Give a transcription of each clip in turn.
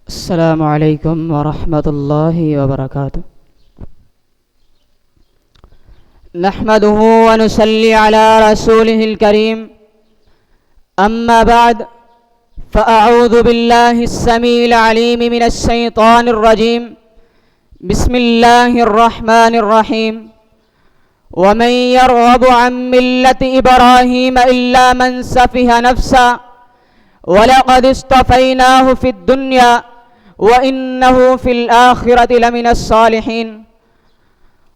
السلام علیکم ورحمۃ اللہ وبرکاتہ۔ نحمده ونصلي على رسوله الكريم، أما بعد، فأعوذ بالله السميع العليم من الشيطان الرجيم، بسم الله الرحمن الرحيم۔ ومن يرغب عن ملة إبراهيم إلا من سفه نفسه ولقد اصطفيناه في الدنيا وَإِنَّهُ فِي الْآخِرَةِ لَمِنَ الصَّالِحِينَ۔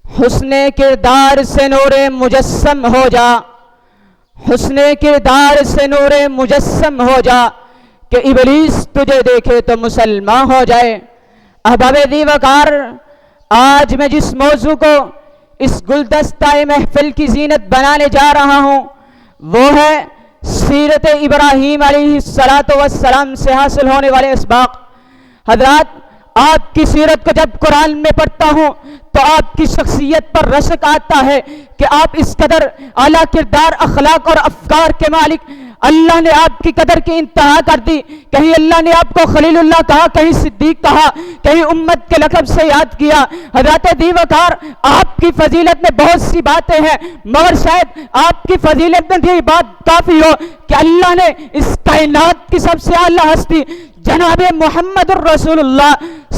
حسن کردار سے نور مجسم ہو جا، حسن کردار سے نور مجسم ہو جا کہ ابلیس تجھے دیکھے تو مسلمان ہو جائے۔ احباب دی وقار، آج میں جس موضوع کو اس گلدستہ محفل کی زینت بنانے جا رہا ہوں وہ ہے سیرت ابراہیم علیہ السلام سے حاصل ہونے والے اسباق۔ حضرات، آپ کی سیرت کو جب قرآن میں پڑھتا ہوں تو آپ کی شخصیت پر رشک آتا ہے کہ آپ اس قدر اعلیٰ کردار، اخلاق اور افکار کے مالک۔ اللہ نے آپ کی قدر کی انتہا کر دی۔ کہیں اللہ نے آپ کو خلیل اللہ کہا، کہیں صدیق کہا، کہیں امت کے لقب سے یاد کیا۔ حضرات دی وقار، آپ کی فضیلت میں بہت سی باتیں ہیں، مگر شاید آپ کی فضیلت میں یہ بات کافی ہو کہ اللہ نے اس کائنات کی سب سے اعلیٰ ہستی جناب محمد الرسول اللہ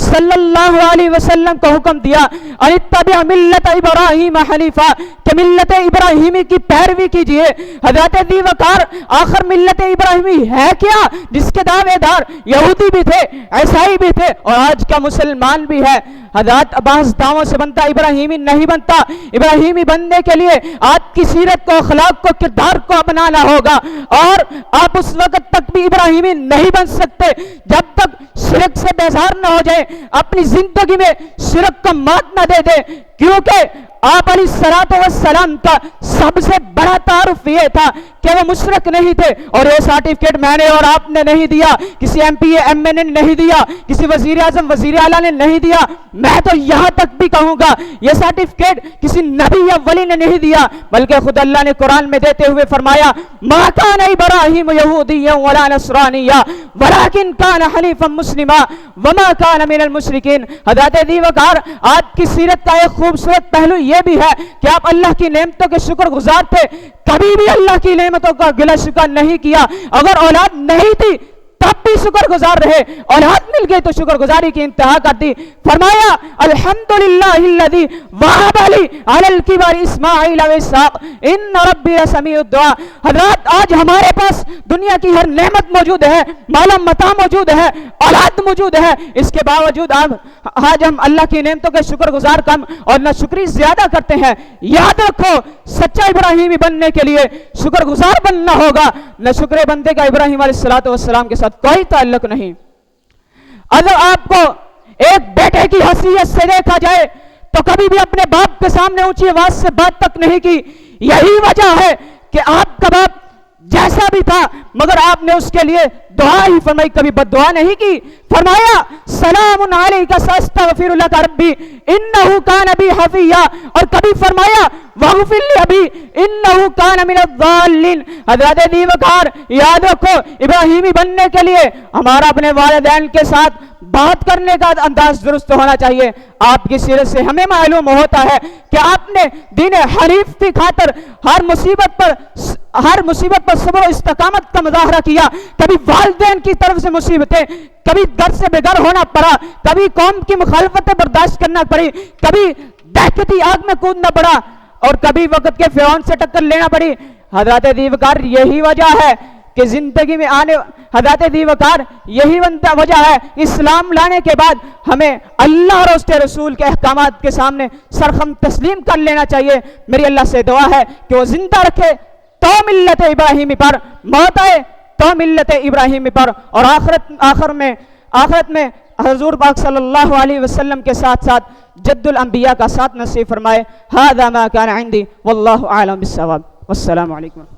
صلی اللہ علیہ وسلم کو حکم دیا، اتبع ملت ابراہیم حنیفا، کہ ملت ابراہیمی کی پیروی کیجئے۔ حضرات دی وقار، آخر ملت ابراہیمی ہے کیا جس کے دعوے دار یہودی بھی تھے، عیسائی بھی تھے اور آج کا مسلمان بھی ہے؟ حضرات، بعض دعووں سے بنتا، ابراہیمی نہیں بنتا۔ ابراہیمی بننے کے لیے آپ کی سیرت کو، اخلاق کو، کردار کو اپنانا ہوگا، اور آپ اس وقت تک بھی ابراہیمی نہیں بن سکتے جب تک شرک سے بیزار نہ ہو جائے، اپنی زندگی میں شرک کو مات نہ دے دے، کیونکہ آپ علیہ السلام کا سب سے بڑا تعارف یہ تھا کہ وہ مشرک نہیں تھے، اور یہ سرٹیفکیٹ میں نے اور آپ نے نہیں دیا، کسی ایم پی اے ایم نے نہیں دیا، کسی وزیر اعظم وزیر اعلیٰ نے نہیں دیا۔ میں تو یہاں تک بھی کہوں گا یہ سرٹیفکیٹ کسی نبی یا ولی نے نہیں دیا، بلکہ خود اللہ نے قرآن میں دیتے ہوئے فرمایا، ما کان ابراہیم یہودیا ولا نصرانیا ولکن کان حنیفا مسلما وما کان من المشرکین۔ حضرات دی وقار، آپ کی سیرت کا ایک خوبصورت پہلو یہ بھی ہے کہ آپ اللہ کی نعمتوں کے شکر گزار تھے، کبھی بھی اللہ کی نعمتوں کا گلہ شکر نہیں کیا۔ اگر اولاد نہیں تھی تب بھی شکر گزار رہے، اولاد مل گئی تو شکر گزاری کی انتہا کر دی۔ فرمایا، الحمدللہ الذی وہب لی علی الکبر اسماعیل و اسحاق ان ربی لسمیع الدعاء۔ حضرات، آج ہمارے پاس دنیا کی ہر نعمت موجود ہے، مال و متاع موجود ہے، اولاد موجود ہے، اس کے باوجود آج ہم اللہ کی نعمتوں کے شکر گزار کم اور نہ شکری زیادہ کرتے ہیں۔ یاد رکھو، سچا ابراہیمی بننے کے لیے شکر گزار بننا ہوگا، نہ شکر بندے کا ابراہیم علیہ السلام کے ساتھ کوئی تعلق نہیں۔ اگر آپ کو ایک بیٹے کی حیثیت سے دیکھا جائے تو کبھی بھی اپنے باپ کے سامنے اونچی آواز سے بات تک نہیں کی۔ یہی وجہ ہے کہ آپ کا باپ جیسا بھی تھا مگر آپ نے اس کے لیے دعا ہی فرمائی، کبھی بد دعا نہیں کی۔ فرمایا، سلام علیک ساستغفر لک ربی انہ کان بی حفیہ، اور کبھی فرمایا، واغفر لی ابی انہ کان من الضالین۔ حضرات دی وقار، یاد رکھو، ابراہیمی بننے کے لیے ہمارا اپنے والدین کے ساتھ بات کرنے کا انداز درست ہونا چاہیے۔ آپ کی سیرت سے ہمیں معلوم ہوتا ہے کہ آپ نے دین حنیف کی خاطر ہر مصیبت پر صبر و استقامت کا مظاہرہ کیا۔ کبھی والدین کی طرف سے مصیبتیں، کبھی گھر سے بے گھر ہونا پڑا، کبھی قوم کی مخالفتیں برداشت کرنا پڑی، کبھی دہکتی آگ میں کودنا پڑا، اور کبھی وقت کے فرعون سے ٹکر لینا پڑی۔ حضرات دی وقار، یہی وجہ ہے کہ زندگی میں آنے، حضرات دی وقار، یہی وجہ ہے اسلام لانے کے بعد ہمیں اللہ اور اس کے رسول کے احکامات کے سامنے سرخم تسلیم کر لینا چاہیے۔ میری اللہ سے دعا ہے کہ وہ زندہ رکھے تو ملت ابراہیمی پر، موت آئے تو ملت ابراہیمی پر، اور آخرت میں حضور پاک صلی اللہ علیہ وسلم کے ساتھ ساتھ جد الانبیاء کا ساتھ نصیب فرمائے۔ ھذا ما کان عندی واللہ اعلم بالصواب، والسلام علیکم۔